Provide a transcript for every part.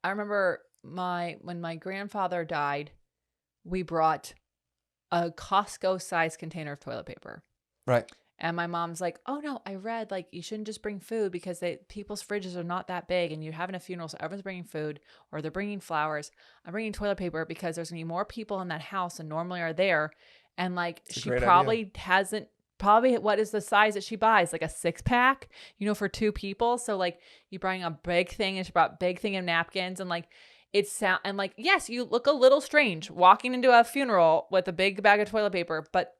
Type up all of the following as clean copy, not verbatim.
I remember when my grandfather died, we brought a Costco-sized container of toilet paper. Right. And my mom's like, oh no, I read like you shouldn't just bring food because people's fridges are not that big and you're having a funeral, so everyone's bringing food or they're bringing flowers. I'm bringing toilet paper because there's going to be more people in that house than normally are there. And like she probably hasn't, what is the size that she buys? Like a 6-pack, for 2 people. So like you bring a big thing and she brought big thing of napkins and like and like, yes, you look a little strange walking into a funeral with a big bag of toilet paper, but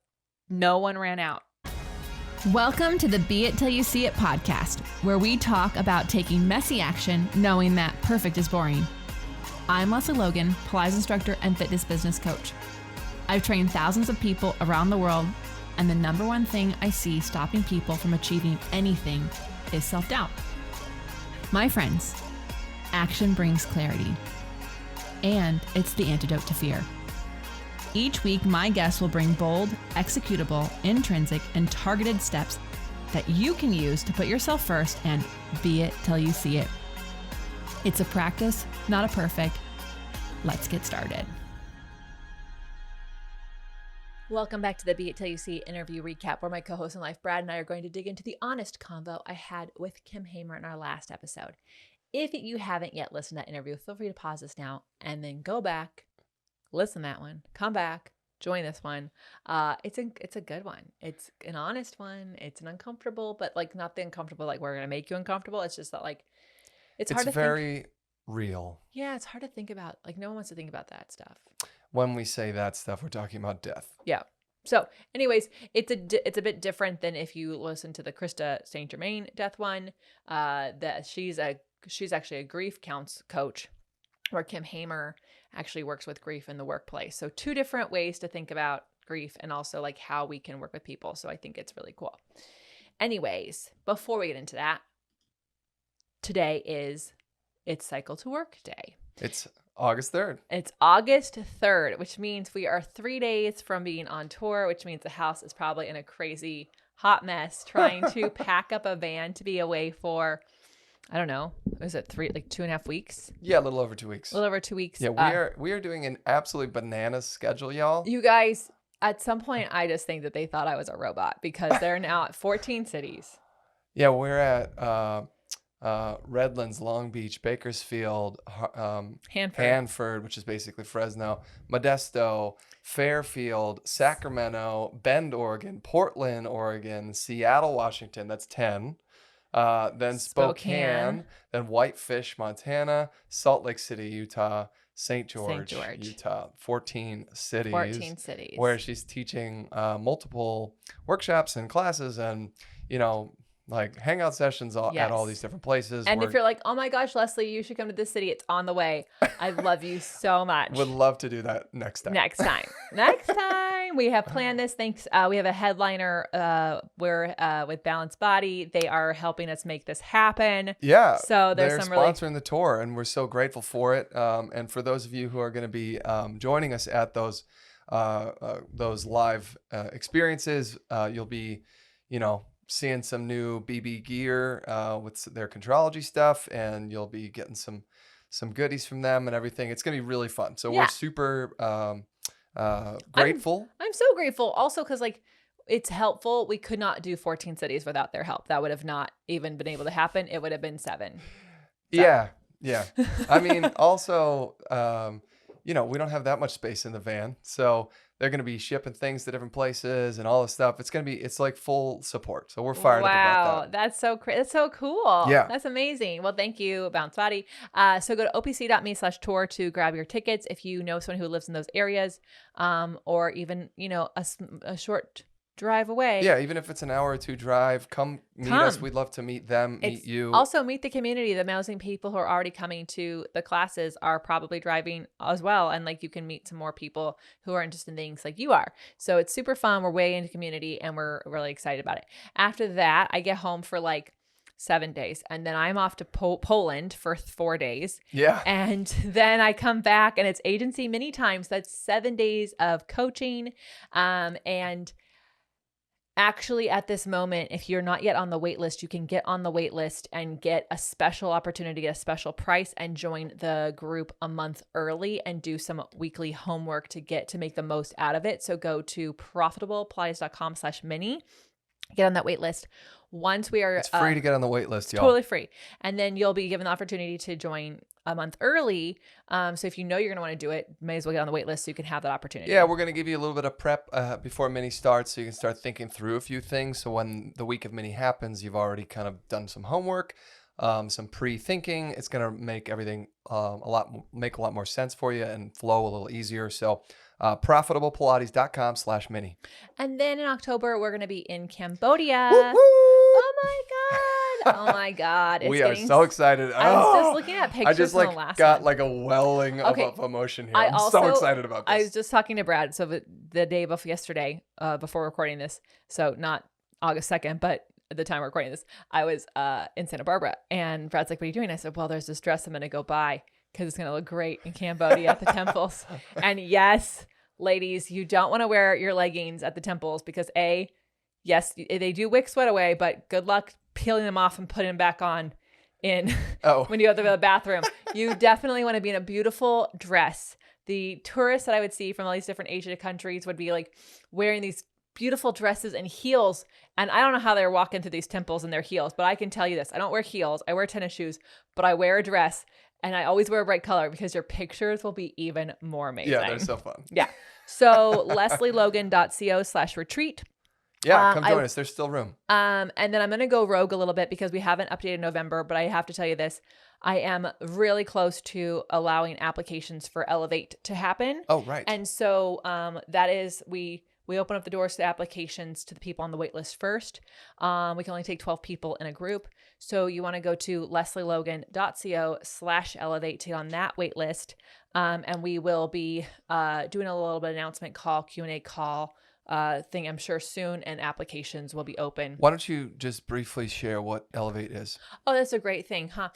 no one ran out. Welcome to the Be It Till You See It podcast, where we talk about taking messy action, knowing that perfect is boring. I'm Lesley Logan, Pilates instructor and fitness business coach. I've trained thousands of people around the world, and the number one thing I see stopping people from achieving anything is self-doubt. My friends, action brings clarity, and it's the antidote to fear. Each week, my guests will bring bold, executable, intrinsic, and targeted steps that you can use to put yourself first and be it till you see it. It's a practice, not a perfect. Let's get started. Welcome back to the Be It Till You See It interview recap, where my co-host in life, Brad, and I are going to dig into the honest convo I had with Kim Hamer in our last episode. If you haven't yet listened to that interview, feel free to pause this now and then go back, listen to that one, come back, join this one. It's a good one. It's an honest one. It's an uncomfortable, but like not the uncomfortable like we're gonna make you uncomfortable. It's just that like it's hard to very real. Yeah, it's hard to think about. Like no one wants to think about that stuff. When we say that stuff, we're talking about death. Yeah. So, anyways, it's a bit different than if you listen to the Krista St. Germain death one. That she's actually a grief coach, where Kim Hamer actually works with grief in the workplace. So 2 different ways to think about grief and also like how we can work with people. So I think it's really cool. Anyways, before we get into that, today it's Cycle to Work Day. It's August 3rd. It's August 3rd, which means we are 3 days from being on tour, which means the house is probably in a crazy hot mess trying to pack up a van to be away for, I don't know, is it 2.5 weeks? Yeah, a little over 2 weeks. A little over 2 weeks. Yeah, we are doing an absolutely bananas schedule, y'all. You guys, at some point, I just think that they thought I was a robot because they're now at 14 cities. Yeah, we're at Redlands, Long Beach, Bakersfield, Hanford, which is basically Fresno, Modesto, Fairfield, Sacramento, Bend, Oregon, Portland, Oregon, Seattle, Washington. That's 10. Then Spokane, then Whitefish, Montana, Salt Lake City, Utah, St. George, Utah. 14 cities. 14 cities. Where she's teaching multiple workshops and classes and, like hangout sessions at all these different places. And if you're like, oh my gosh, Lesley, you should come to this city, it's on the way. I love you so much. Would love to do that next time. Next time. We have planned this. Thanks. We have a headliner with Balanced Body. They are helping us make this happen. Yeah. So they're sponsoring the tour, and we're so grateful for it. And for those of you who are going to be joining us at those live experiences, you'll be, seeing some new BB gear with their contrology stuff, and you'll be getting some goodies from them and everything. It's going to be really fun. So we're super grateful. I'm so grateful also because like it's helpful. We could not do 14 cities without their help. That would have not even been able to happen. It would have been 7. So. Yeah. I mean, also, we don't have that much space in the van. So they're going to be shipping things to different places and all this stuff. It's like full support. So we're fired up about that. That's so cool. Yeah. That's amazing. Well, thank you, Bounce Body. So go to opc.me/tour to grab your tickets if you know someone who lives in those areas, or even, a short drive away. Yeah, even if it's an hour or 2 drive, come meet us. We'd love to meet them, meet you. Also meet the community. The amazing people who are already coming to the classes are probably driving as well. And like you can meet some more people who are interested in things like you are. So it's super fun. We're way into community and we're really excited about it. After that, I get home for like 7 days and then I'm off to Poland for 4 days. Yeah. And then I come back and it's agency many times. That's 7 days of coaching. And Actually, at this moment, if you're not yet on the wait list, you can get on the wait list and get a special opportunity, get a special price, and join the group a month early and do some weekly homework to make the most out of it. So go to profitablepilates.com/mini, get on that wait list. Once we are, it's free to get on the wait list, y'all. Totally free. And then you'll be given the opportunity to join a month early. So if you know you're going to want to do it, may as well get on the wait list so you can have that opportunity. Yeah, we're going to give you a little bit of prep before mini starts so you can start thinking through a few things. So when the week of mini happens, you've already kind of done some homework, some pre-thinking. It's going to make everything make a lot more sense for you and flow a little easier. So profitablepilates.com/mini. And then in October, we're going to be in Cambodia. Woo-hoo! Oh my God. Oh my God. We are so excited. I was just looking at pictures from the last got one. like a welling of emotion here. I'm also, so excited about this. I was just talking to Brad. So the day before yesterday, before recording this, so not August 2nd, but at the time we're recording this, I was in Santa Barbara. And Brad's like, what are you doing? I said, well, there's this dress I'm going to go buy because it's going to look great in Cambodia at the temples. And yes, ladies, you don't want to wear your leggings at the temples because yes, they do wick sweat away, but good luck peeling them off and putting them back on when you go to the bathroom. You definitely want to be in a beautiful dress. The tourists that I would see from all these different Asian countries would be like wearing these beautiful dresses and heels. And I don't know how they're walking through these temples in their heels, but I can tell you this. I don't wear heels. I wear tennis shoes, but I wear a dress. And I always wear a bright color because your pictures will be even more amazing. Yeah, they're so fun. Yeah. So leslielogan.co/retreat. Yeah, come join us. There's still room. And then I'm going to go rogue a little bit because we haven't updated November, but I have to tell you this. I am really close to allowing applications for Elevate to happen. Oh, right. And so that is, we open up the doors to applications to the people on the wait list first. We can only take 12 people in a group. So you want to go to leslielogan.co/elevate to get on that wait list. And we will be doing a little bit of announcement call, Q&A call thing, I'm sure soon, and applications will be open. Why don't you just briefly share what Elevate is? Oh, that's a great thing, huh?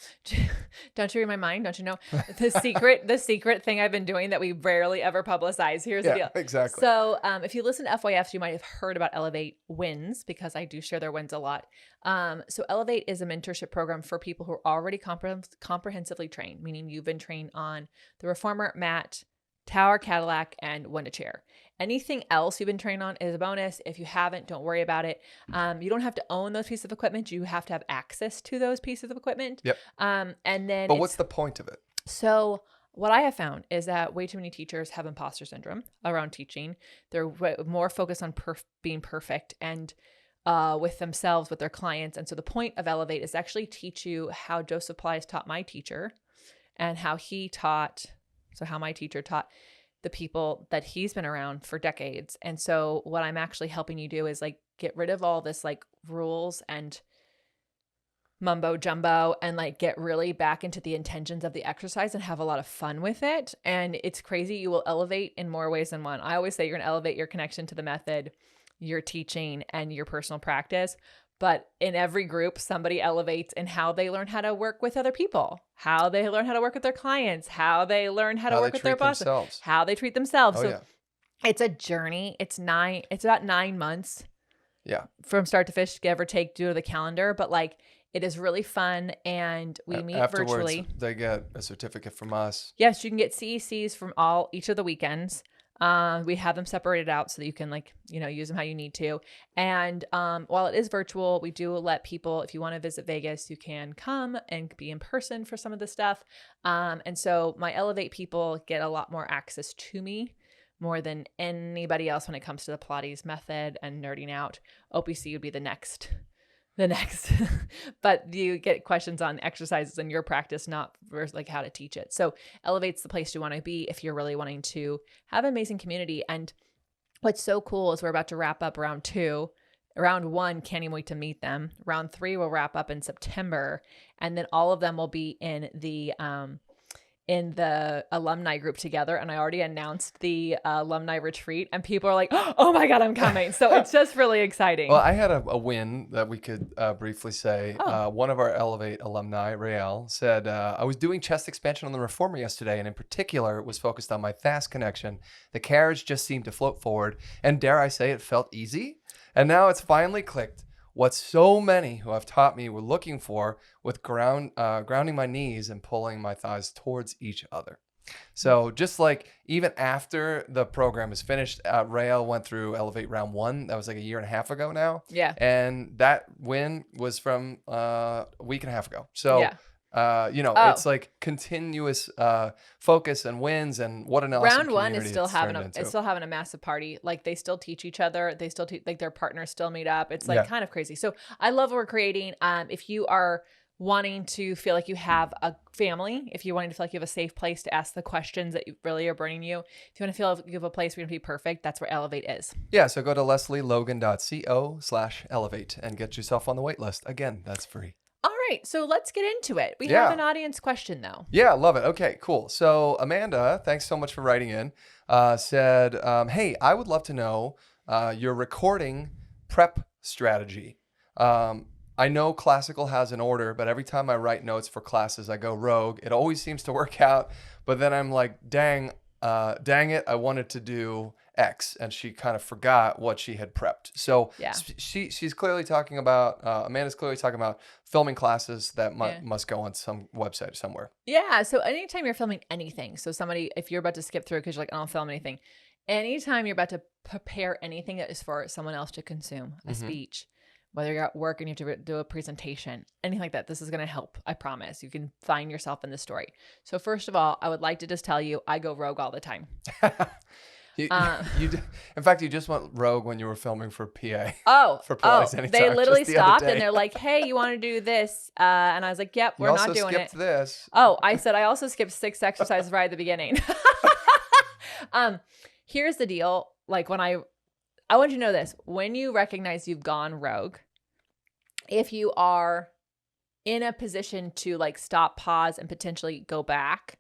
Don't you read my mind? Don't you know the secret thing I've been doing that we rarely ever publicize? Here's the deal. Exactly. So if you listen to FYFs, you might have heard about Elevate wins because I do share their wins a lot. So Elevate is a mentorship program for people who are already comprehensively trained, meaning you've been trained on the Reformer, Mat, Tower, Cadillac, and One to Chair. Anything else you've been trained on is a bonus. If you haven't, don't worry about it. You don't have to own those pieces of equipment. You have to have access to those pieces of equipment. Yep. And then But what's the point of it? So what I have found is that way too many teachers have imposter syndrome around teaching. They're more focused on being perfect and with themselves, with their clients. And so the point of Elevate is actually teach you how Joseph Plies taught my teacher and how my teacher taught the people that he's been around for decades. And so what I'm actually helping you do is like get rid of all this like rules and mumbo jumbo and like get really back into the intentions of the exercise and have a lot of fun with it. And it's crazy. You will elevate in more ways than one. I always say you're going to elevate your connection to the method, your teaching, and your personal practice. But in every group, somebody elevates in how they learn how to work with other people, how they learn how to work with their clients, how they learn how to work with their bosses, how they treat themselves. It's a journey. It's about 9 months. Yeah. From start to finish, give or take, due to the calendar. But like, it is really fun, and we meet virtually. They get a certificate from us. Yes, you can get CECs from each of the weekends. We have them separated out so that you can use them how you need to. And while it is virtual, we do let people, if you want to visit Vegas, you can come and be in person for some of the stuff. And so my Elevate people get a lot more access to me, more than anybody else when it comes to the Pilates method and nerding out. OPC would be the next, but you get questions on exercises in your practice, not like how to teach it. So Elevate's the place you want to be if you're really wanting to have an amazing community. And what's so cool is we're about to wrap up round 2. Round 1, can't even wait to meet them. Round 3 will wrap up in September. And then all of them will be in the alumni group together. And I already announced the alumni retreat, and people are like, oh my God, I'm coming. So it's just really exciting. Well, I had a win that we could briefly say. One of our Elevate alumni, Rael, said, I was doing chest expansion on the Reformer yesterday, and in particular, it was focused on my fast connection. The carriage just seemed to float forward, and dare I say, it felt easy. And now it's finally clicked what so many who have taught me were looking for with grounding my knees and pulling my thighs towards each other. So just like even after the program is finished, Rael went through Elevate Round 1. That was like a year and a half ago now. Yeah. And that win was from a week and a half ago. So, it's like continuous focus and wins, and what an awesome Round 1 is still having a massive party. Like they still teach each other. They still like their partners still meet up. It's like kind of crazy. So I love what we're creating. If you are wanting to feel like you have a family, if you're wanting to feel like you have a safe place to ask the questions that really are burning you, if you want to feel like you have a place where you can be perfect, that's where Elevate is. Yeah, so go to leslielogan.co/elevate and get yourself on the wait list. Again, that's free. All right, so let's get into it. We have an audience question, though. Yeah, love it. Okay, cool. So Amanda, thanks so much for writing in, said, hey, I would love to know your recording prep strategy. I know classical has an order, but every time I write notes for classes, I go rogue. It always seems to work out, but then I'm like, dang it, I wanted to do X, and she kind of forgot what she had prepped. So she's clearly talking about, Amanda's clearly talking about filming classes that must go on some website somewhere. Yeah, so anytime you're filming anything, so if you're about to skip through because you're like, I don't film anything, anytime you're about to prepare anything that is for someone else to consume, a speech, whether you're at work and you have to do a presentation, anything like that, this is going to help. I promise. You can find yourself in the story. So first of all, I would like to just tell you, I go rogue all the time. In fact, you just went rogue when you were filming for PA. For Pilates Anytime. They literally stopped and they're like, hey, you want to do this? And I was like, yep, we're not doing it. You also skipped this. Oh, I said I also skipped 6 exercises right at the beginning. Here's the deal. Like I want you to know this. When you recognize you've gone rogue, if you are in a position to like stop, pause, and potentially go back,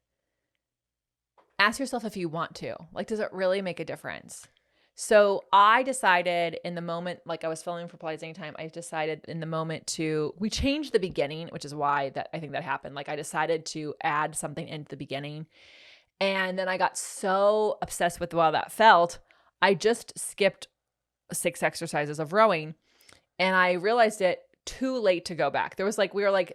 ask yourself if you want to. Like, does it really make a difference? So I decided in the moment, like I was filming for Pilates Anytime, I decided in the moment we changed the beginning, which is why I think that happened. Like I decided to add something into the beginning. And then I got so obsessed with how that felt, I just skipped 6 exercises of rowing, and I realized it too late to go back. There was like, we're like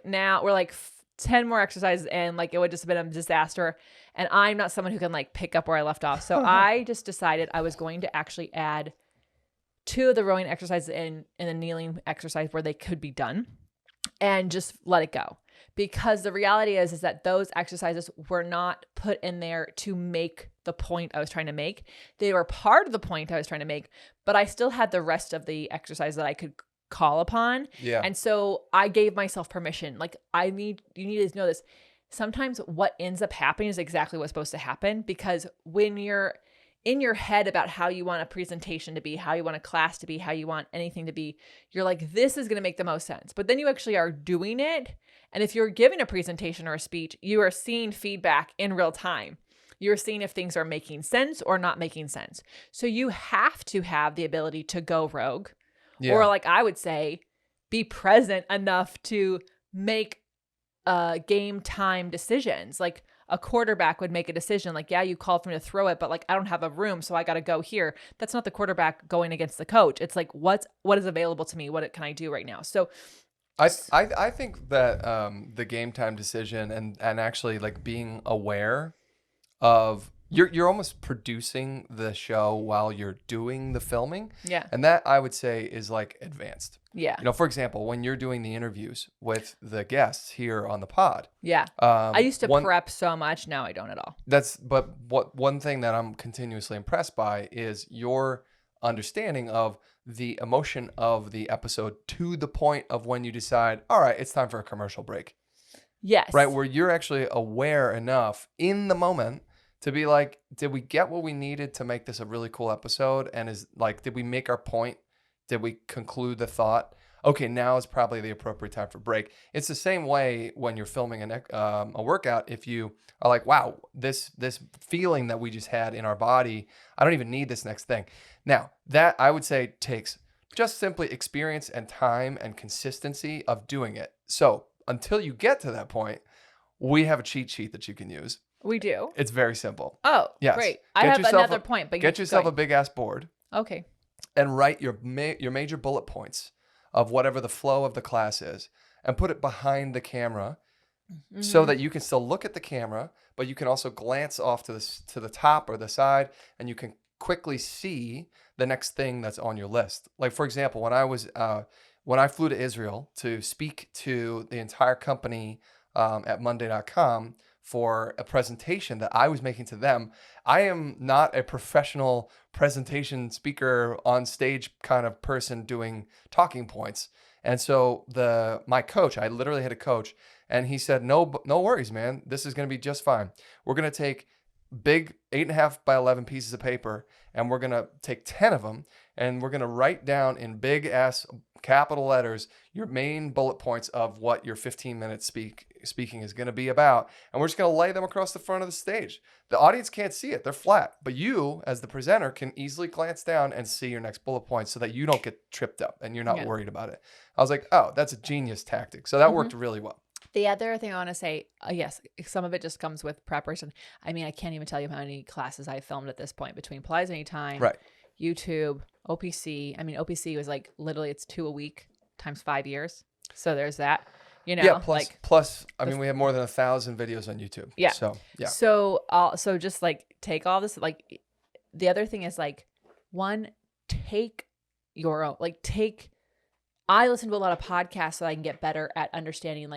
10 more exercises and like it would just have been a disaster. And I'm not someone who can like pick up where I left off. So I just decided I was going to actually add 2 of the rowing exercises in a kneeling exercise where they could be done, and just let it go. Because the reality is that those exercises were not put in there to make the point I was trying to make. They were part of the point I was trying to make, but I still had the rest of the exercise that I could call upon. Yeah. And so I gave myself permission. Like you need to know this. Sometimes what ends up happening is exactly what's supposed to happen, because when you're in your head about how you want a presentation to be, how you want a class to be, how you want anything to be, you're like, this is going to make the most sense. But then you actually are doing it. And if you're giving a presentation or a speech, you are seeing feedback in real time. You're seeing if things are making sense or not making sense. So you have to have the ability to go rogue, or like I would say, be present enough to make game time decisions. Like a quarterback would make a decision like, yeah, you called for me to throw it, but like I don't have a room, so I got to go here. That's not the quarterback going against the coach. It's like, what is available to me? What can I do right now? So I think that the game time decision and actually like being aware of you're almost producing the show while you're doing the filming. Yeah. And that I would say is like advanced. Yeah. You know, for example, when you're doing the interviews with the guests here on the pod. Yeah. I used to prep so much. Now I don't at all. But one thing that I'm continuously impressed by is your understanding of the emotion of the episode to the point of when you decide, all right, it's time for a commercial break. Yes. Right. Where you're actually aware enough in the moment to be like, did we get what we needed to make this a really cool episode? And did we make our point? Did we conclude the thought? Okay, now is probably the appropriate time for break. It's the same way when you're filming a workout. If you are like, wow, this feeling that we just had in our body, I don't even need this next thing. Now, that I would say takes just simply experience and time and consistency of doing it. So until you get to that point, we have a cheat sheet that you can use. We do. It's very simple. Oh, yes. Great. I have another point, but get yourself a big ass board. Okay. and write your major bullet points of whatever the flow of the class is, and put it behind the camera so that you can still look at the camera, but you can also glance off to the top or the side, and you can quickly see the next thing that's on your list. Like, for example, when I flew to Israel to speak to the entire company at Monday.com for a presentation that I was making to them, I am not a professional presentation speaker on stage kind of person doing talking points. And so my coach, I literally had a coach, and he said, no worries, man. This is going to be just fine. We're going to take big 8.5 by 11 pieces of paper, and we're going to take 10 of them, and we're going to write down in big ass capital letters your main bullet points of what your 15-minute speaking is going to be about. And we're just going to lay them across the front of the stage. The audience can't see it. They're flat. But you, as the presenter, can easily glance down and see your next bullet point so that you don't get tripped up and you're not worried about it. I was like, oh, that's a genius tactic. So that worked really well. The other thing I want to say, yes, some of it just comes with preparation. I mean, I can't even tell you how many classes I filmed at this point between Plies Anytime, YouTube, OPC. I mean, OPC was like literally it's 2 a week times 5 years. So there's that, Yeah. Plus, I mean, we have more than 1,000 videos on YouTube. Yeah. So, yeah. So just like take all this, like the other thing is like, one, take your own, I listen to a lot of podcasts so I can get better at understanding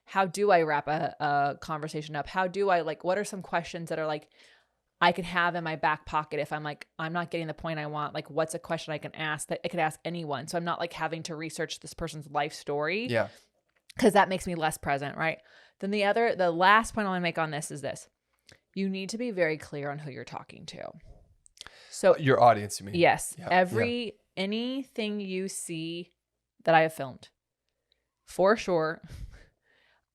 how do I wrap a conversation up? How do I what are some questions that are I could have in my back pocket if I'm I'm not getting the point I want? What's a question I can ask that I could ask anyone? So I'm not having to research this person's life story. Yeah. Because that makes me less present, right? Then the last point I want to make on this is this. You need to be very clear on who you're talking to. So your audience, you mean? Yes. Yeah. Anything you see that I have filmed, for sure,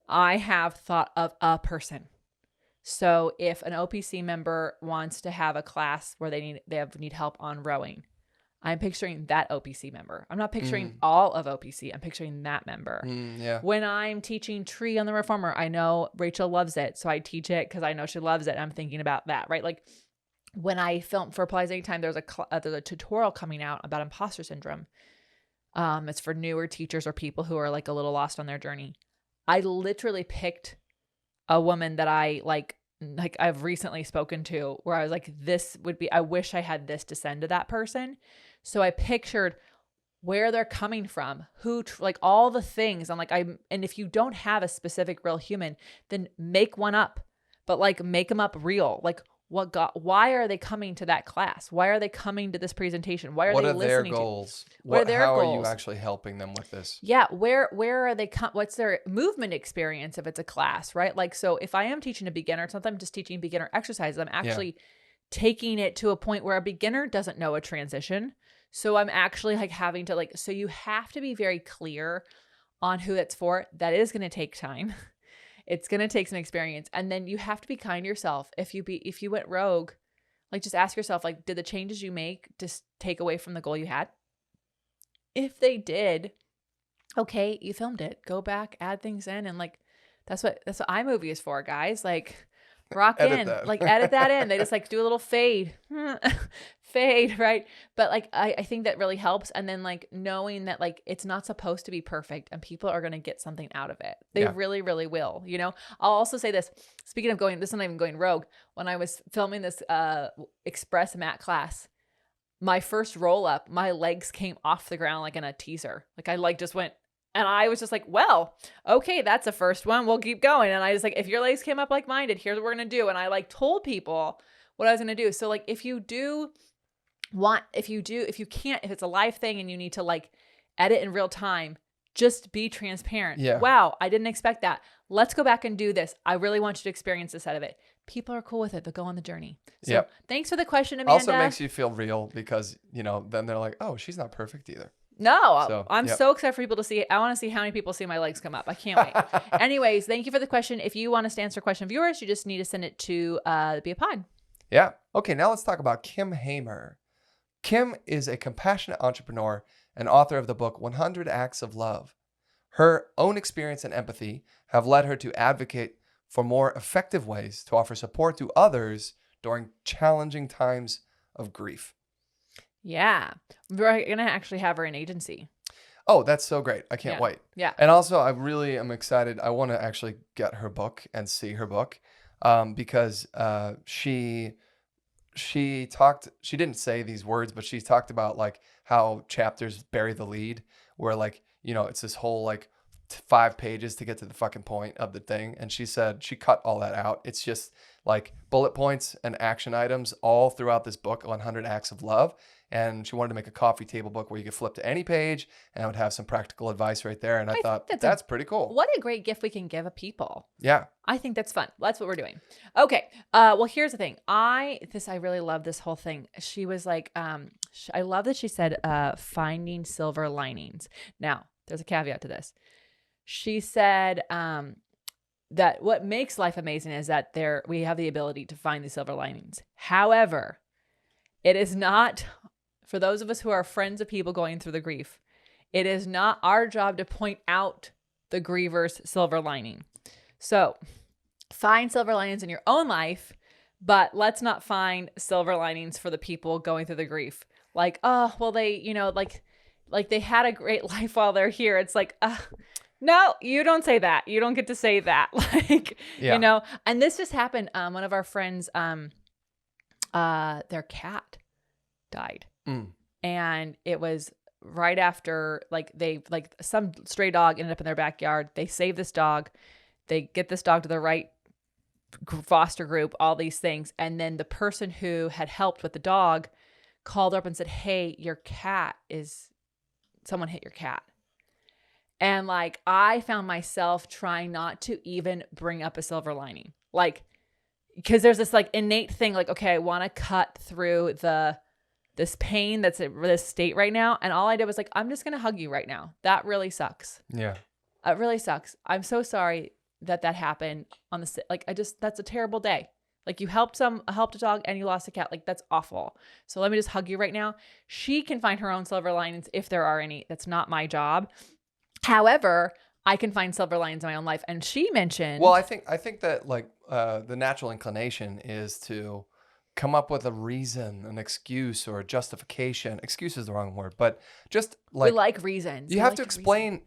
I have thought of a person. So if an OPC member wants to have a class where they need help on rowing, I'm picturing that OPC member. I'm not picturing all of OPC. I'm picturing that member. Yeah. When I'm teaching tree on the reformer, I know Rachel loves it, so I teach it because I know she loves it. I'm thinking about that, right? When I filmed for Applies Anytime, there's a tutorial coming out about imposter syndrome. It's for newer teachers or people who are a little lost on their journey. I literally picked a woman that I I've recently spoken to where I was I wish I had this to send to that person. So I pictured where they're coming from, who, all the things. And if you don't have a specific real human, then make one up, but make them up real. Why are they coming to that class? Why are they coming to this presentation? Why are they listening to? What are their goals? How are you actually helping them with this? Yeah. Where are they? What's their movement experience if it's a class, right? So if I am teaching a beginner, sometimes I'm just teaching beginner exercises. I'm actually taking it to a point where a beginner doesn't know a transition. So I'm actually having to so you have to be very clear on who it's for. That is going to take time. It's going to take some experience. And then you have to be kind to yourself. If you went rogue, just ask yourself, did the changes you make just take away from the goal you had? If they did, okay, you filmed it. Go back, add things in. And that's what iMovie is for, guys. Rock edit in, that. edit that in. They just do a little fade, right? But I think that really helps. And then knowing that it's not supposed to be perfect and people are going to get something out of it. They really, really will, I'll also say this, speaking of this is not even going rogue. When I was filming this Express Mat class, my first roll up, my legs came off the ground in a teaser. I just went, and I was just well, okay, that's a first one. We'll keep going. And I just if your legs came up like mine did, here's what we're going to do. And I told people what I was going to do. So if you can't, if it's a live thing and you need to edit in real time, just be transparent. Yeah. Wow, I didn't expect that. Let's go back and do this. I really want you to experience this out of it. People are cool with it. They'll go on the journey. So thanks for the question, Amanda. Also makes you feel real because, then they're oh, she's not perfect either. No, I'm so excited for people to see it. I want to see how many people see my legs come up. I can't wait. Anyways, thank you for the question. If you want us to answer a question of yours, you just need to send it to Be a Pod. Yeah. Okay, now let's talk about Kim Hamer. Kim is a compassionate entrepreneur and author of the book 100 Acts of Love. Her own experience and empathy have led her to advocate for more effective ways to offer support to others during challenging times of grief. Yeah. We're going to actually have her in agency. Oh, that's so great. I can't wait. Yeah. And also, I really am excited. I want to actually get her book and see her book because she didn't say these words, but she talked about like how chapters bury the lead, where like, it's this whole like 5 pages to get to the fucking point of the thing. And she said she cut all that out. It's just like bullet points and action items all throughout this book, 100 Acts of Love. And she wanted to make a coffee table book where you could flip to any page and it would have some practical advice right there. And I thought that's pretty cool. What a great gift we can give a people. Yeah. I think that's fun. That's what we're doing. Okay. Well, here's the thing. I really love this whole thing. She was like, I love that she said, finding silver linings. Now, there's a caveat to this. She said, that what makes life amazing is that we have the ability to find the silver linings. However, it is not, for those of us who are friends of people going through the grief, it is not our job to point out the griever's silver lining. So find silver linings in your own life, but let's not find silver linings for the people going through the grief. Like, oh, well, they, like they had a great life while they're here. It's like, no, you don't say that. You don't get to say that. And this just happened. One of our friends, their cat died. And it was right after, some stray dog ended up in their backyard. They save this dog. They get this dog to the right foster group, all these things. And then the person who had helped with the dog called up and said, hey, someone hit your cat. And like, I found myself trying not to even bring up a silver lining. Like, because there's this like innate thing, like, okay, I want to cut through this pain that's at this state right now. And all I did was like, I'm just going to hug you right now. That really sucks. Yeah. It really sucks. I'm so sorry that happened on that's a terrible day. Like, you helped a dog and you lost a cat. Like, that's awful. So let me just hug you right now. She can find her own silver linings if there are any. That's not my job. However, I can find silver linings in my own life. And she mentioned, well, I think that like the natural inclination is to come up with a reason, an excuse, or a justification. Excuse is the wrong word, but just like, we like reasons. You have to explain,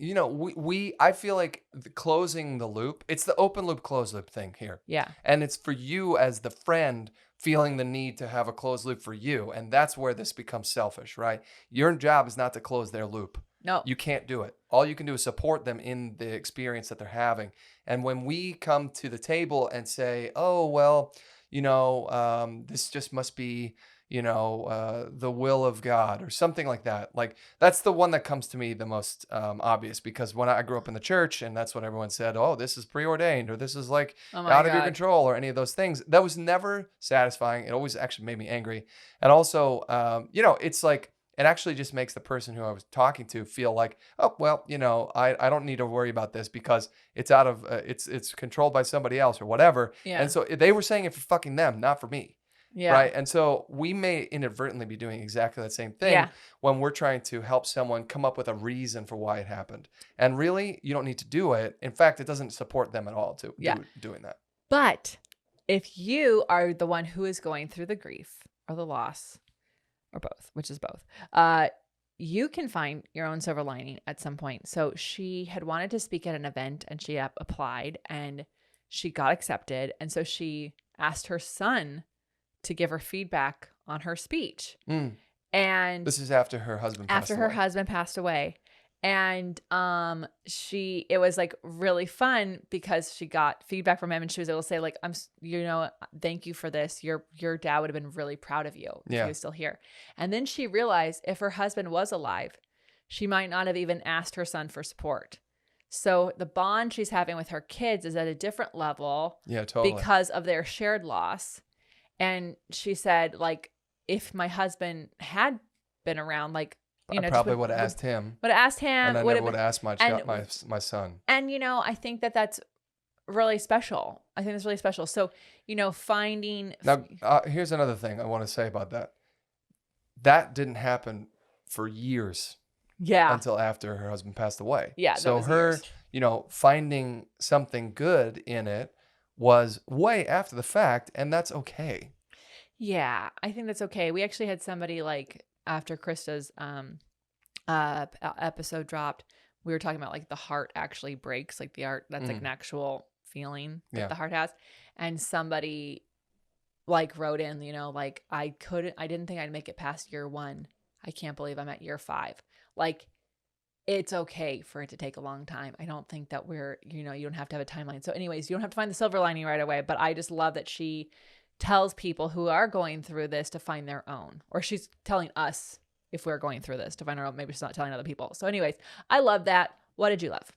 I feel like closing the loop, it's the open loop, closed loop thing here. Yeah. And it's for you as the friend feeling the need to have a closed loop for you. And that's where this becomes selfish, right? Your job is not to close their loop. No. You can't do it. All you can do is support them in the experience that they're having. And when we come to the table and say, oh, well, this just must be, the will of God or something like that. Like, that's the one that comes to me the most obvious, because when I grew up in the church and that's what everyone said, oh, this is preordained, or this is like out of your control, or any of those things. That was never satisfying. It always actually made me angry. And also, it's like, it actually just makes the person who I was talking to feel like, oh, well, I don't need to worry about this because it's out of, it's controlled by somebody else or whatever. Yeah. And so they were saying it for fucking them, not for me. Yeah. Right. And so we may inadvertently be doing exactly that same thing when we're trying to help someone come up with a reason for why it happened. And really, you don't need to do it. In fact, it doesn't support them at all to doing that. But if you are the one who is going through the grief or the loss, or both, which is both, you can find your own silver lining at some point. So she had wanted to speak at an event and she applied and she got accepted. And so she asked her son to give her feedback on her speech. And this is after her husband passed away. And it was like really fun because she got feedback from him and she was able to say like, thank you for this. Your dad would have been really proud of you if he was still here. And then she realized if her husband was alive, she might not have even asked her son for support. So the bond she's having with her kids is at a different level because of their shared loss. And she said, like, if my husband had been around, like, I probably would have asked him. Would have asked him. And I never would have asked my son. And, I think that's really special. I think that's really special. So, finding. Now, here's another thing I want to say about that. That didn't happen for years. Yeah. Until after her husband passed away. Yeah. So her, finding something good in it was way after the fact, and that's okay. Yeah, I think that's okay. We actually had somebody like after Krista's episode dropped, we were talking about like the heart actually breaks, like the heart, that's like an actual feeling that the heart has. And somebody like wrote in, like I didn't think I'd make it past year 1. I can't believe I'm at year 5. Like, it's okay for it to take a long time. I don't think that we're, you don't have to have a timeline. So anyways, you don't have to find the silver lining right away, but I just love that she tells people who are going through this to find their own, or she's telling us if we're going through this to find our own. Maybe she's not telling other people. So anyways, I love that. What did you love?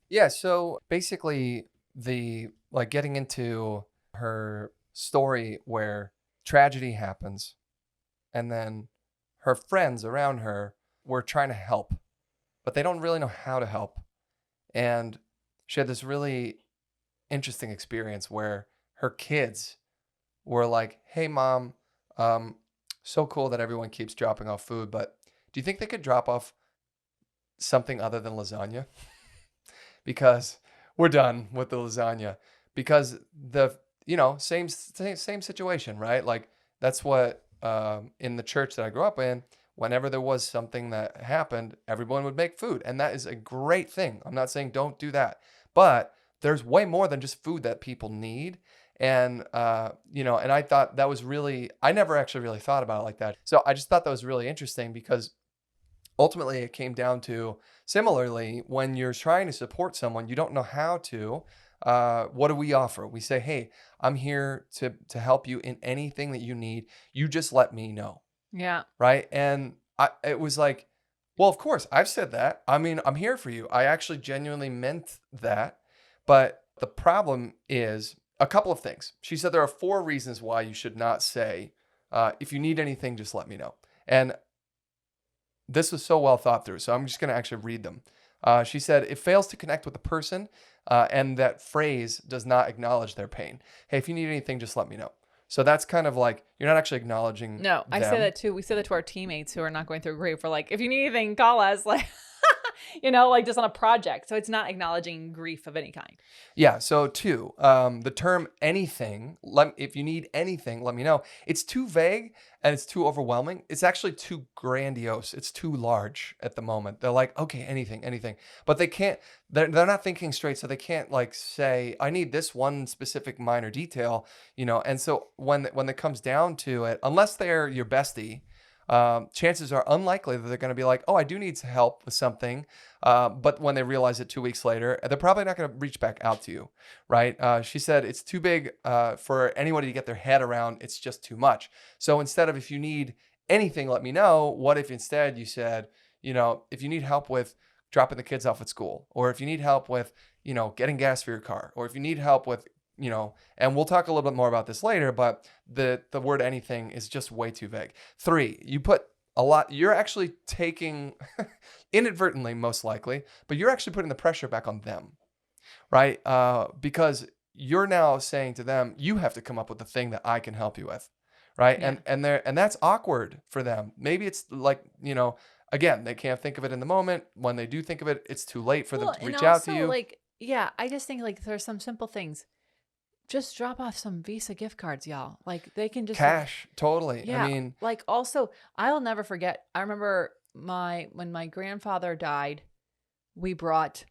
Yeah. So basically getting into her story where tragedy happens and then her friends around her were trying to help, but they don't really know how to help. And she had this really interesting experience where her kids were like, hey, Mom, so cool that everyone keeps dropping off food, but do you think they could drop off something other than lasagna? Because we're done with the lasagna. Because same situation, right? Like that's what in the church that I grew up in, whenever there was something that happened, everyone would make food. And that is a great thing. I'm not saying don't do that. But there's way more than just food that people need. And, and I thought that was I never actually really thought about it like that. So I just thought that was really interesting because ultimately it came down to, similarly, when you're trying to support someone, you don't know how to, what do we offer? We say, hey, I'm here to help you in anything that you need. You just let me know. Yeah. Right. And it was like, well, of course I've said that. I mean, I'm here for you. I actually genuinely meant that. But the problem is a couple of things. She said there are 4 reasons why you should not say, if you need anything, just let me know. And this was so well thought through. So I'm just going to actually read them. She said, it fails to connect with the person. And that phrase does not acknowledge their pain. Hey, if you need anything, just let me know. So that's kind of like, you're not actually acknowledging No, I say that too. We say that to our teammates who are not going through grief. We're like, if you need anything, call us. Like, like just on a project. So it's not acknowledging grief of any kind. Yeah. So 2, the term anything, if you need anything, let me know. It's too vague and it's too overwhelming. It's actually too grandiose. It's too large at the moment. They're like, okay, anything, but they can't, they're not thinking straight. So they can't like say, I need this one specific minor detail, And so when it comes down to it, unless they're your bestie, chances are unlikely that they're going to be like, oh, I do need help with something. But when they realize it 2 weeks later, they're probably not going to reach back out to you, right? She said it's too big for anybody to get their head around. It's just too much. So instead of if you need anything, let me know. What if instead you said, if you need help with dropping the kids off at school, or if you need help with, getting gas for your car, or if you need help with, and we'll talk a little bit more about this later, but the word anything is just way too vague. 3, you put a lot, you're actually taking inadvertently, most likely, but you're actually putting the pressure back on them, right? Because you're now saying to them, you have to come up with the thing that I can help you with, right? Yeah. And that's awkward for them. Maybe it's like, again, they can't think of it in the moment. When they do think of it, it's too late for them to reach out to you. I just think like there's some simple things. Just drop off some Visa gift cards, y'all. Like they can just cash, totally. Yeah. I mean, like also, I'll never forget. I remember when my grandfather died, we brought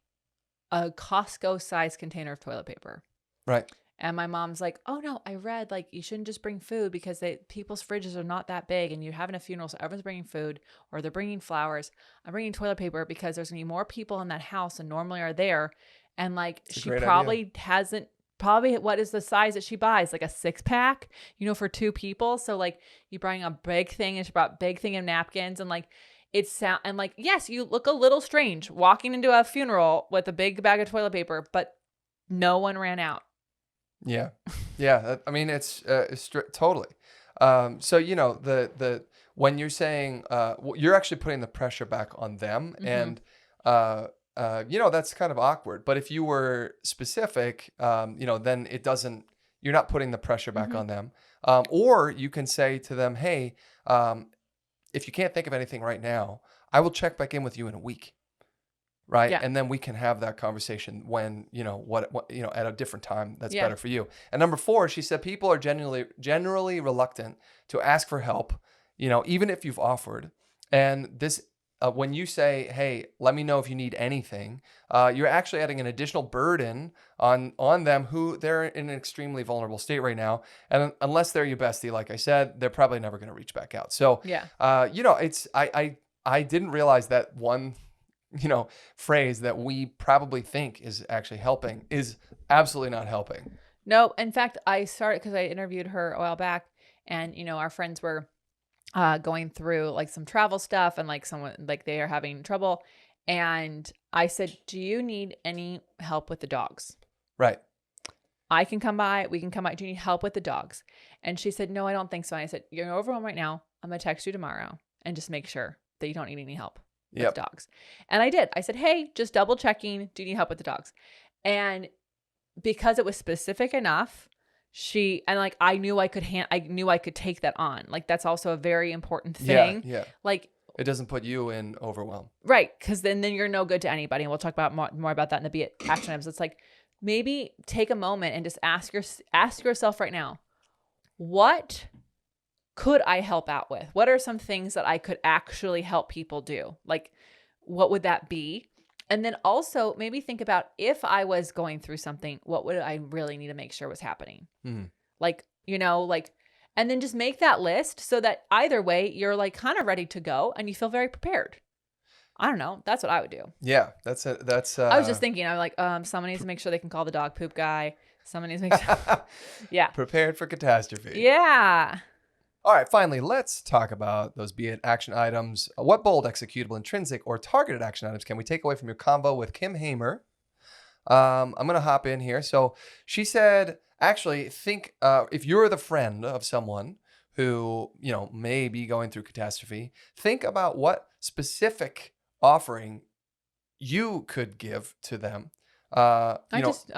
a Costco-sized container of toilet paper. Right. And my mom's like, "Oh no, I read like you shouldn't just bring food because people's fridges are not that big, and you're having a funeral, so everyone's bringing food or they're bringing flowers. I'm bringing toilet paper because there's gonna be more people in that house than normally are there, and like she probably hasn't." Probably what is the size that she buys? Like a 6-pack, for 2 people. So like you bring a big thing, and she brought big thing of napkins, and like and like, yes, you look a little strange walking into a funeral with a big bag of toilet paper, but no one ran out. Yeah. Yeah. I mean, it's totally. So, the when you're saying, you're actually putting the pressure back on them, and, that's kind of awkward. But if you were specific, then you're not putting the pressure back on them. Or you can say to them, hey, if you can't think of anything right now, I will check back in with you in a week. Right. Yeah. And then we can have that conversation when, at a different time that's better for you. And number 4, she said, people are generally reluctant to ask for help, even if you've offered, And this, when you say, hey, let me know if you need anything, you're actually adding an additional burden on them who they're in an extremely vulnerable state right now. And unless they're your bestie, like I said, they're probably never going to reach back out. So, it's, I didn't realize that one, phrase that we probably think is actually helping is absolutely not helping. No, in fact, I started because I interviewed her a while back, and our friends were going through like some travel stuff, and like someone like they are having trouble, and I said, "Do you need any help with the dogs?" Right. I can come by. We can come by. Do you need help with the dogs? And she said, "No, I don't think so." And I said, "You're overwhelmed right now. I'm gonna text you tomorrow and just make sure that you don't need any help with dogs." And I did. I said, "Hey, just double checking. Do you need help with the dogs?" And because it was specific enough, I knew I could take that on. Like, that's also a very important thing. Yeah. Like, it doesn't put you in overwhelm. Right. Because then you're no good to anybody. And we'll talk about more about that in the Be It action items. It's like, maybe take a moment and just ask yourself right now, what could I help out with? What are some things that I could actually help people do? Like, what would that be? And then also maybe think about, if I was going through something, what would I really need to make sure was happening? Like, and then just make that list so that either way you're like kind of ready to go and you feel very prepared. I don't know. That's what I would do. Yeah, I was just thinking, I'm like, someone needs to make sure they can call the dog poop guy. Someone needs to make sure. Yeah. Prepared for catastrophe. Yeah. All right, finally, let's talk about those Be It action items. What bold, executable, intrinsic, or targeted action items can we take away from your convo with Kim Hamer? I'm going to hop in here. So she said, actually, think if you're the friend of someone who, may be going through catastrophe, think about what specific offering you could give to them. I just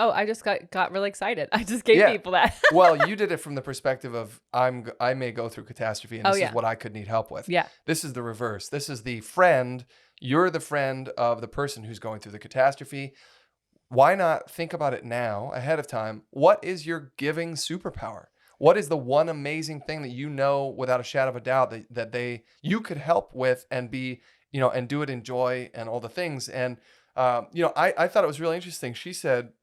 got really excited. I just gave people that. Well, you did it from the perspective of I may go through catastrophe and this is what I could need help with. Yeah. This is the reverse. This is the friend. You're the friend of the person who's going through the catastrophe. Why not think about it now ahead of time? What is your giving superpower? What is the one amazing thing that without a shadow of a doubt that you could help with and be, and do it in joy and all the things. And I thought it was really interesting. She said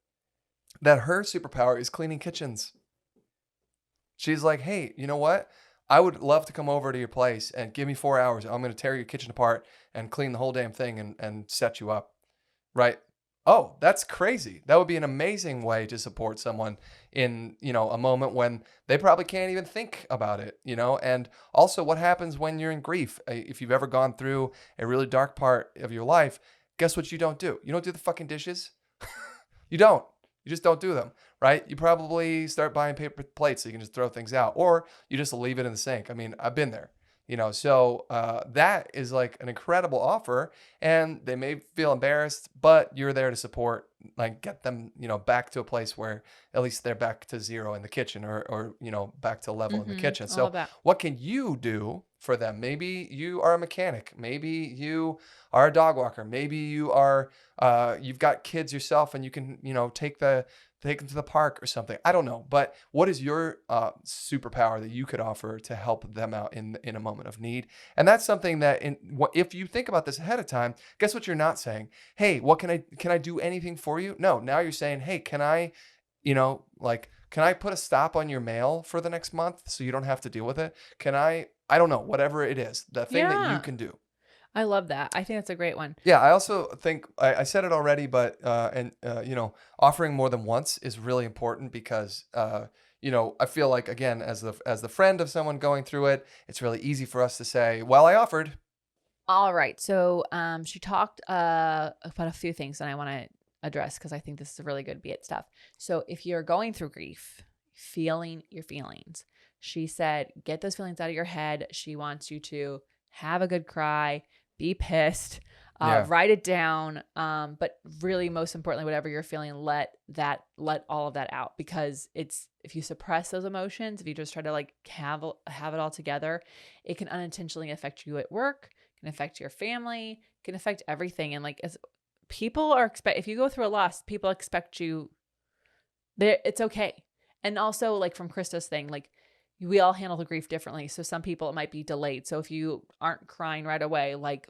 that her superpower is cleaning kitchens. She's like, hey, you know what? I would love to come over to your place and give me 4 hours. I'm going to tear your kitchen apart and clean the whole damn thing and set you up. Right? Oh, that's crazy. That would be an amazing way to support someone in, a moment when they probably can't even think about it, and also what happens when you're in grief. If you've ever gone through a really dark part of your life, guess what you don't do? You don't do the fucking dishes. You don't. You just don't do them, right? You probably start buying paper plates so you can just throw things out, or you just leave it in the sink. I mean, I've been there. So that is like an incredible offer, and they may feel embarrassed, but you're there to support, like get them, back to a place where at least they're back to zero in the kitchen or back to level in the kitchen. So what can you do for them? Maybe you are a mechanic. Maybe you are a dog walker. Maybe you are, you've got kids yourself and you can, take them to the park or something. I don't know. But what is your superpower that you could offer to help them out in a moment of need? And that's something that if you think about this ahead of time, guess what you're not saying? Hey, what can I do anything for you? No, now you're saying, hey, can I put a stop on your mail for the next month so you don't have to deal with it? I don't know, whatever it is, the thing that you can do. I love that. I think that's a great one. Yeah, I also think I said it already, but offering more than once is really important because I feel like, again, as the friend of someone going through it, it's really easy for us to say, "Well, I offered." All right. So she talked about a few things that I want to address because I think this is really good Be It stuff. So if you're going through grief, feeling your feelings, she said, get those feelings out of your head. She wants you to have a good cry. Be pissed, write it down. But really, most importantly, whatever you're feeling, let all of that out, because if you suppress those emotions, if you just try to like have it all together, it can unintentionally affect you at work, can affect your family, can affect everything. And like, as people if you go through a loss, people expect you there. It's okay. And also, like from Krista's thing, like we all handle the grief differently. So some people, it might be delayed. So if you aren't crying right away, like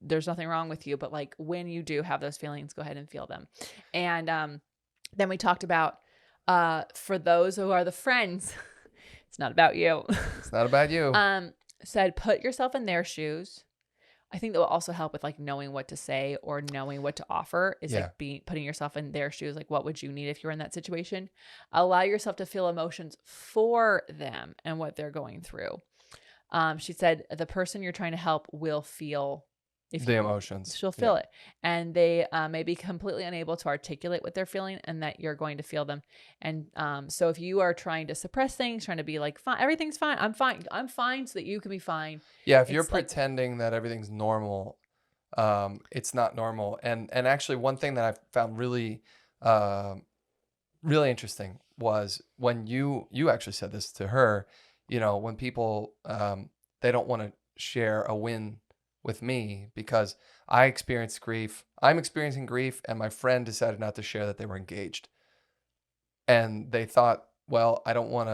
there's nothing wrong with you, but like when you do have those feelings, go ahead and feel them. And then we talked about for those who are the friends, it's not about you. It's not about you. Said put yourself in their shoes. I think that will also help with like knowing what to say or knowing what to offer is like putting yourself in their shoes. Like, what would you need if you were in that situation? Allow yourself to feel emotions for them and what they're going through. She said the person you're trying to help will feel the emotions. She'll feel it. And they may be completely unable to articulate what they're feeling and that you're going to feel them. And so if you are trying to suppress things, trying to be like, fine, everything's fine. I'm fine so that you can be fine. Yeah, if you're pretending that everything's normal, it's not normal. And actually one thing that I found really, really interesting was when you actually said this to her, you know, when people, they don't want to share a win with me because I experienced grief. I'm experiencing grief, and my friend decided not to share that they were engaged. And they thought, well, I don't want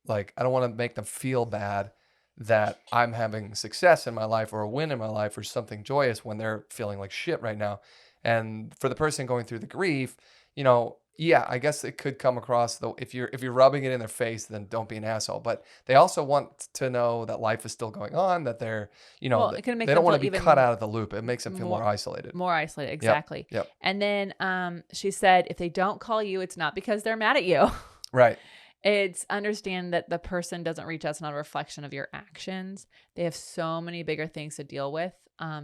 to make them feel bad that I'm having success in my life or a win in my life or something joyous when they're feeling like shit right now. And for the person going through the grief, you know, yeah, I guess it could come across though if you're rubbing it in their face, then don't be an asshole. But they also want to know that life is still going on, that they're, you know, they don't want to be cut out of the loop. It makes them feel more isolated. More isolated, exactly. Yep. And then she said, if they don't call you, it's not because they're mad at you. Right. It's understand that the person doesn't reach out. It's not a reflection of your actions. They have so many bigger things to deal with.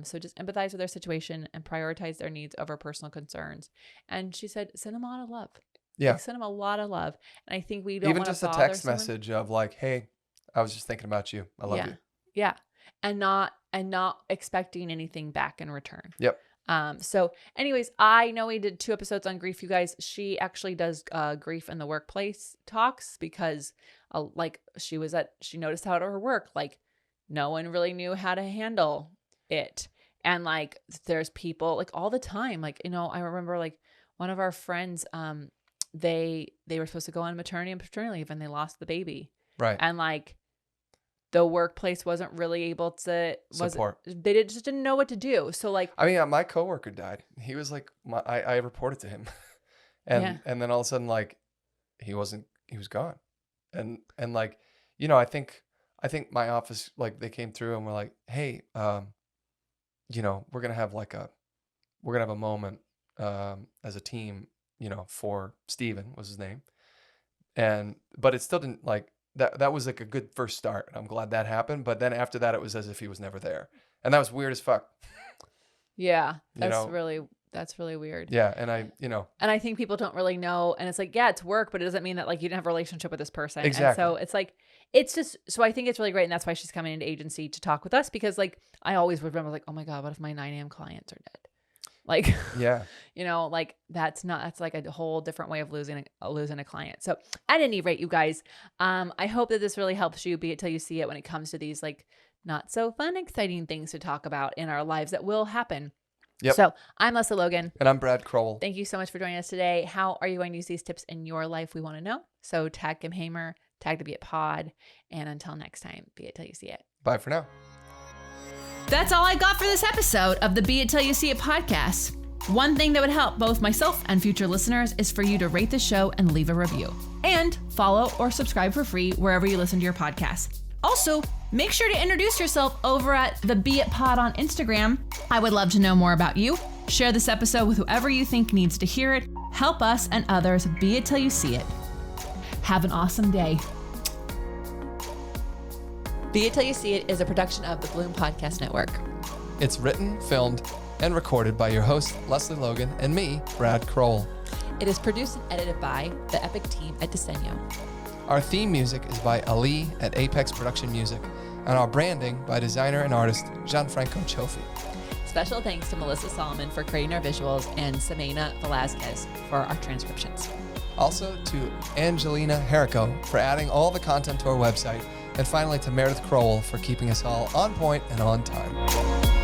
So just empathize with their situation and prioritize their needs over personal concerns. And she said, send them a lot of love. Yeah. Like, send them a lot of love. And I think we don't even want to just a text message of like, hey, I was just thinking about you. I love you. Yeah. And not expecting anything back in return. Yep. So anyways, I know we did 2 episodes on grief, you guys. She actually does grief in the workplace talks because like she noticed how at her work, like no one really knew how to handle it. And like there's people like all the time, like, you know, I remember like one of our friends, they were supposed to go on maternity and paternity leave and they lost the baby. Right. And like the workplace wasn't really able to support. They just didn't know what to do. So like, I mean, my coworker died. He was like, I reported to him, and then all of a sudden, like, he was gone, and like, you know, I think my office, like, they came through and were like, hey, you know, we're gonna have a moment as a team, you know, for Steven was his name, but it still didn't like. That was like a good first start. I'm glad that happened. But then after that, it was as if he was never there. And that was weird as fuck. Yeah. That's really weird. Yeah. And I think people don't really know. And it's like, yeah, it's work, but it doesn't mean that like you didn't have a relationship with this person. Exactly. And so it's like, so I think it's really great. And that's why she's coming into agency to talk with us because like, I always would remember like, oh my God, what if my 9 a.m. clients are dead? Like, yeah, you know, like that's like a whole different way of losing a client. So at any rate, you guys, I hope that this really helps you be it till you see it when it comes to these like not so fun, exciting things to talk about in our lives that will happen. Yep. So I'm Lesley Logan. And I'm Brad Crowell. Thank you so much for joining us today. How are you going to use these tips in your life? We want to know. So tag Kim Hamer, tag the Be It Pod. And until next time, be it till you see it. Bye for now. That's all I got for this episode of the Be It Till You See It podcast. One thing that would help both myself and future listeners is for you to rate the show and leave a review. And follow or subscribe for free wherever you listen to your podcast. Also, make sure to introduce yourself over at the Be It Pod on Instagram. I would love to know more about you. Share this episode with whoever you think needs to hear it. Help us and others be it till you see it. Have an awesome day. Be It Till You See It is a production of the Bloom Podcast Network. It's written, filmed, and recorded by your host, Lesley Logan, and me, Brad Crowell. It is produced and edited by the epic team at Diseño. Our theme music is by Ali at Apex Production Music, and our branding by designer and artist Gianfranco Chofi. Special thanks to Melissa Solomon for creating our visuals and Samena Velazquez for our transcriptions. Also to Angelina Herrico for adding all the content to our website. And finally to Meredith Crowell for keeping us all on point and on time.